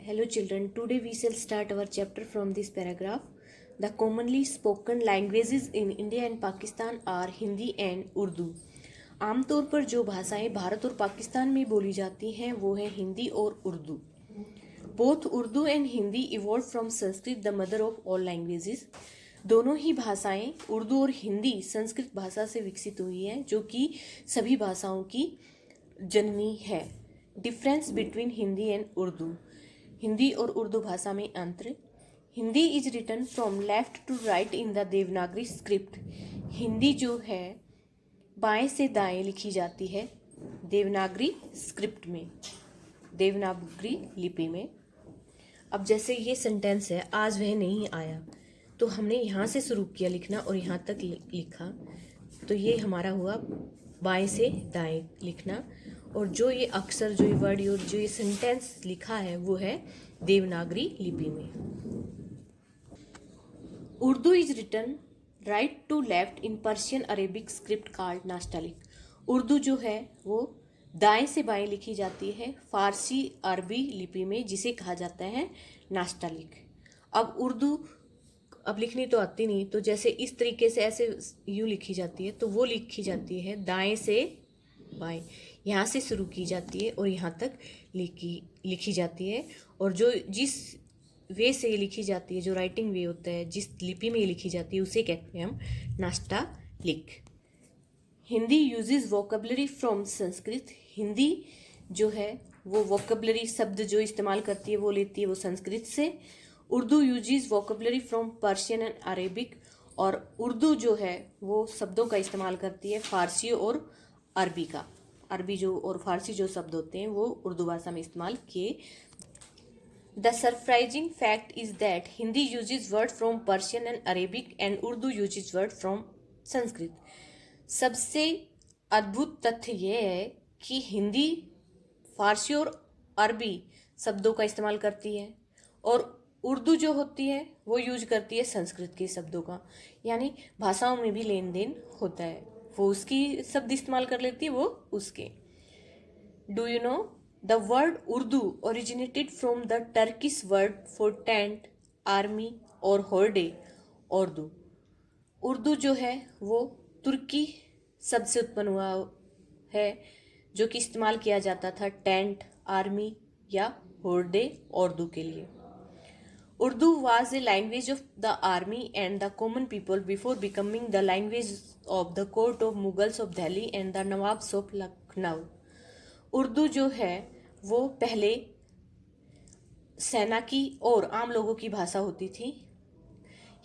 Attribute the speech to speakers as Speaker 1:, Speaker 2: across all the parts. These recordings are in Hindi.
Speaker 1: Hello children, today we shall start our chapter from this paragraph. The commonly spoken languages in India and Pakistan are Hindi and Urdu. आमतौर पर जो भाषाएं भारत और पाकिस्तान में बोली जाती हैं वो है हिंदी और Urdu. Both Urdu and Hindi evolve from Sanskrit the mother of all languages. दोनों ही भाषाएं उर्दू और हिंदी संस्कृत भाषा से विकसित हुई है जो कि सभी भाषाओं की जननी है. Difference between Hindi and Urdu. Hindi और उर्दू भाषा में अंतर. Hindi is written from left to right in the Devanagari script. Hindi जो है बाएं से दाएं लिखी जाती है देवनागरी स्क्रिप्ट में, देवनागरी लिपि में. अब जैसे ये सेंटेंस है, आज वह नहीं आया, तो हमने यहाँ से शुरू किया लिखना और यहाँ तक लिखा, तो ये हमारा हुआ बाएं से दाएं लिखना. और जो ये अक्षर, जो ये वर्ड और जो ये सेंटेंस लिखा है वो है देवनागरी लिपि में. Urdu is written right to left in Persian Arabic script called Nastaliq. Urdu जो है वो दाएं से बाएं लिखी जाती है फारसी अरबी लिपि में जिसे कहा जाता है नास्टालिक. अब उर्दू अब लिखनी तो आती नहीं, तो जैसे इस तरीके से ऐसे यूँ लिखी जाती है, तो वो लिखी जाती है दाएं से बाएं. यहाँ से शुरू की जाती है और यहाँ तक लिखी जाती है. और जो जिस वे से ये लिखी जाती है, जो राइटिंग वे होता है, जिस लिपि में ये लिखी जाती है, उसे कहते हैं हम Nastaliq. Hindi uses vocabulary from Sanskrit. Hindi जो है वो वोकेबलरी शब्द जो इस्तेमाल करती है वो लेती है वो संस्कृत से. Urdu uses vocabulary from Persian and Arabic. और उर्दू जो है वो शब्दों का इस्तेमाल करती है फारसी और अरबी का. अरबी जो और फारसी जो शब्द होते हैं वो उर्दू भाषा में इस्तेमाल किए. The surprising fact is that Hindi uses word from Persian and Arabic and Urdu uses word from Sanskrit. सबसे अद्भुत तथ्य यह है कि हिंदी फारसी और अरबी शब्दों का इस्तेमाल करती है और उर्दू जो होती है वो यूज करती है संस्कृत के शब्दों का. यानी भाषाओं में भी लेन देन होता है, वो उसकी शब्द इस्तेमाल कर लेती है, वो उसके. Do you know the word Urdu originated from the Turkish word for tent, army और हॉलिडे उर्दू. उर्दू जो है वो तुर्की शब्द से उत्पन्न हुआ है जो कि इस्तेमाल किया जाता था टेंट, आर्मी या हॉलिडे उर्दू के लिए. Urdu was a language of the army and the common people before becoming the language of the court of Mughals of Delhi and the Nawabs of Lucknow. Urdu जो है वो पहले सेना की और आम लोगों की भाषा होती थी.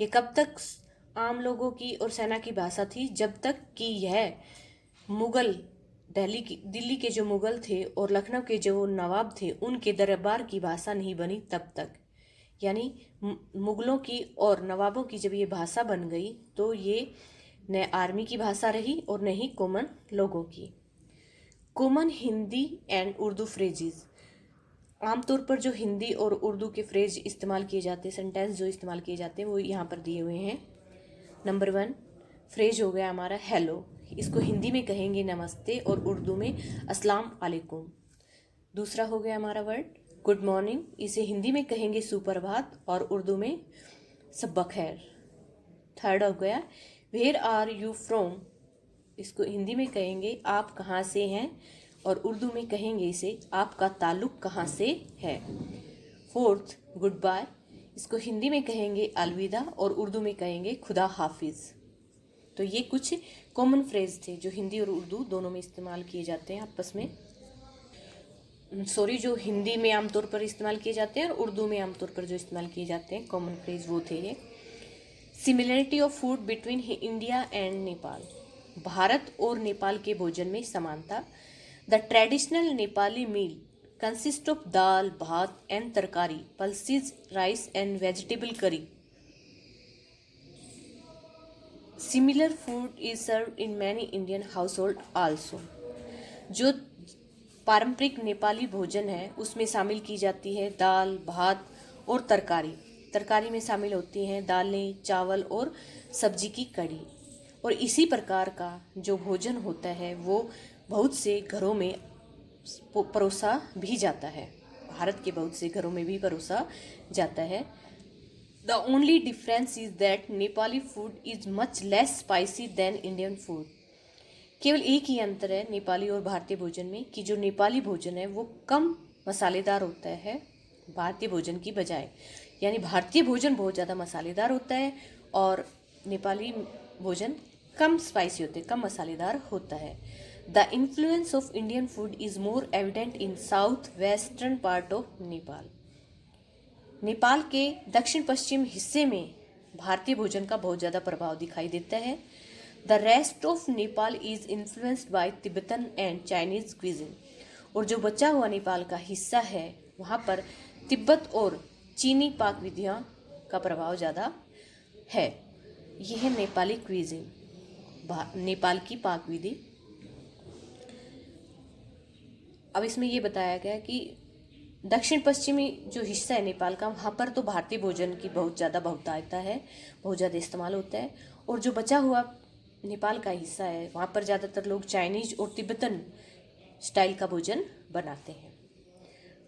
Speaker 1: ये कब तक आम लोगों की और सेना की भाषा थी? जब तक कि यह मुग़ल दिल्ली के जो मुग़ल थे और लखनऊ के जो नवाब थे उनके दरबार की भाषा नहीं बनी तब तक. यानी मुग़लों की और नवाबों की जब ये भाषा बन गई तो ये न आर्मी की भाषा रही और न ही कॉमन लोगों की. Common Hindi and Urdu phrases. आमतौर पर जो हिंदी और उर्दू के फ्रेज इस्तेमाल किए जाते हैं, सेंटेंस जो इस्तेमाल किए जाते हैं वो यहाँ पर दिए हुए हैं. नंबर 1 फ्रेज हो गया हमारा हेलो. इसको हिंदी में कहेंगे नमस्ते और उर्दू में अस्सलाम वालेकुम. दूसरा हो गया हमारा वर्ड गुड मॉर्निंग. इसे हिंदी में कहेंगे सुप्रभात और उर्दू में सब्बा खैर. थर्ड हो गया वेयर आर यू फ्रॉम. इसको हिंदी में कहेंगे आप कहाँ से हैं और उर्दू में कहेंगे इसे आपका ताल्लुक़ कहाँ से है. Fourth goodbye. इसको हिंदी में कहेंगे अलविदा और उर्दू में कहेंगे खुदा हाफिज़. तो ये कुछ कॉमन फ्रेज थे जो हिंदी और उर्दू दोनों में इस्तेमाल किए जाते हैं आपस में. जो हिंदी में आमतौर पर इस्तेमाल किए जाते हैं और उर्दू में आमतौर पर जो इस्तेमाल किए जाते हैं कॉमन फ्रेज वो थे ये. Similarity of food between India and Nepal. Bharat और नेपाल के भोजन में समानता. The traditional Nepali meal consist of dal, bhat and tarkari, pulses, rice and vegetable curry. Similar food is served in many Indian household also. जो पारंपरिक नेपाली भोजन है उसमें शामिल की जाती है दाल, भात और तरकारी. तरकारी में शामिल होती हैं दालें, चावल और सब्जी की कड़ी. और इसी प्रकार का जो भोजन होता है वो बहुत से घरों में परोसा भी जाता है. भारत के बहुत से घरों में भी परोसा जाता है। The only difference is that Nepali food is much less spicy than Indian food. केवल एक ही अंतर है नेपाली और भारतीय भोजन में कि जो नेपाली भोजन है वो कम मसालेदार होता है भारतीय भोजन की बजाय। यानी भारतीय भोजन बहुत ज़्यादा मसालेदार होता है और नेपाली भोजन कम स्पाइसी होते कम मसालेदार होता है। The influence of Indian food is more evident in south western part of Nepal. Nepal के दक्षिण पश्चिम हिस्से में भारतीय भोजन का बहुत ज़्यादा प्रभाव दिखाई देता है। The rest of Nepal is influenced by Tibetan and Chinese cuisine. और जो बचा हुआ नेपाल का हिस्सा है वहाँ पर तिब्बत और चीनी पाक विधियाँ का प्रभाव ज़्यादा है। यह है नेपाली क्विजिन, नेपाल की पाक विधि। अब इसमें ये बताया गया कि दक्षिण पश्चिमी जो हिस्सा है नेपाल का वहाँ पर तो भारतीय भोजन की बहुत ज़्यादा बहुतायता है, बहुत ज़्यादा इस्तेमाल होता है। और जो बचा हुआ नेपाल का हिस्सा है वहाँ पर ज़्यादातर लोग चाइनीज और तिब्बतन स्टाइल का भोजन बनाते हैं।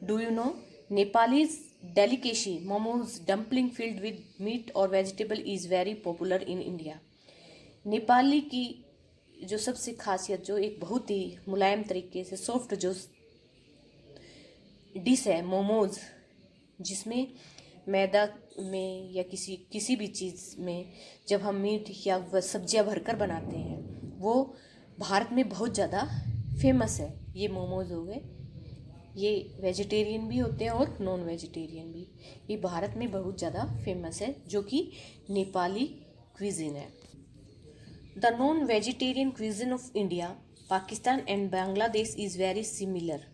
Speaker 1: Do you know Nepalese delicacy momos dumpling filled with meat और vegetable is very popular in India. Nepali की जो सबसे खासियत जो एक बहुत ही मुलायम तरीके से सॉफ्ट जो डिश है मोमोज, जिसमें मैदा में या किसी भी चीज़ में जब हम मीट या सब्जियां भरकर बनाते हैं वो भारत में बहुत ज़्यादा फेमस है। ये मोमोज हो गए, ये वेजिटेरियन भी होते हैं और नॉन वेजिटेरियन भी। ये भारत में बहुत ज़्यादा फेमस है जो कि नेपाली क्विजिन है। The non vegetarian cuisine of India, Pakistan and Bangladesh is very similar.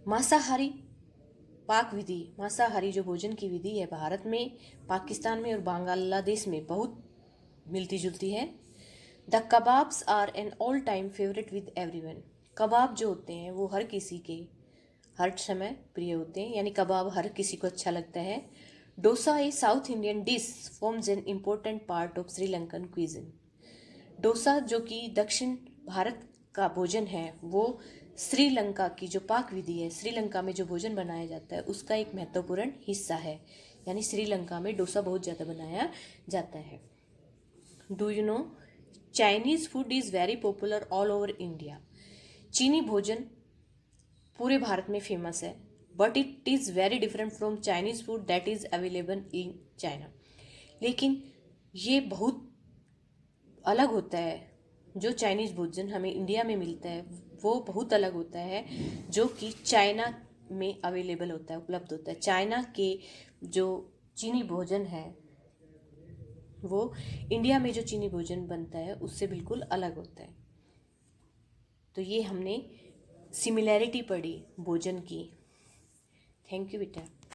Speaker 1: मांसाहारी पाक विधि, मांसाहारी जो भोजन की विधि है भारत में, पाकिस्तान में और बांग्लादेश में बहुत मिलती जुलती है। The kebabs are an all time favourite with everyone. कबाब जो होते हैं वो हर किसी के हर समय प्रिय होते हैं, यानी कबाब हर किसी को अच्छा लगता है। Dosa a south Indian dish forms an important part of Sri Lankan cuisine. Dosa जो कि दक्षिण भारत का भोजन है वो श्रीलंका की जो पाक विधि है, श्रीलंका में जो भोजन बनाया जाता है उसका एक महत्वपूर्ण हिस्सा है। यानी श्रीलंका में डोसा बहुत ज़्यादा बनाया जाता है। Do you no Chinese food is very popular all over India. चीनी भोजन पूरे भारत में फेमस है, but it is very different from Chinese food that is available in China. लेकिन ये बहुत अलग होता है। जो चाइनीज़ भोजन हमें इंडिया में मिलता है वो बहुत अलग होता है जो कि चाइना में अवेलेबल होता है, उपलब्ध होता है। चाइना के जो चीनी भोजन है वो इंडिया में जो चीनी भोजन बनता है उससे बिल्कुल अलग होता है। तो ये हमने सिमिलैरिटी पढ़ी भोजन की। थैंक यू बेटा।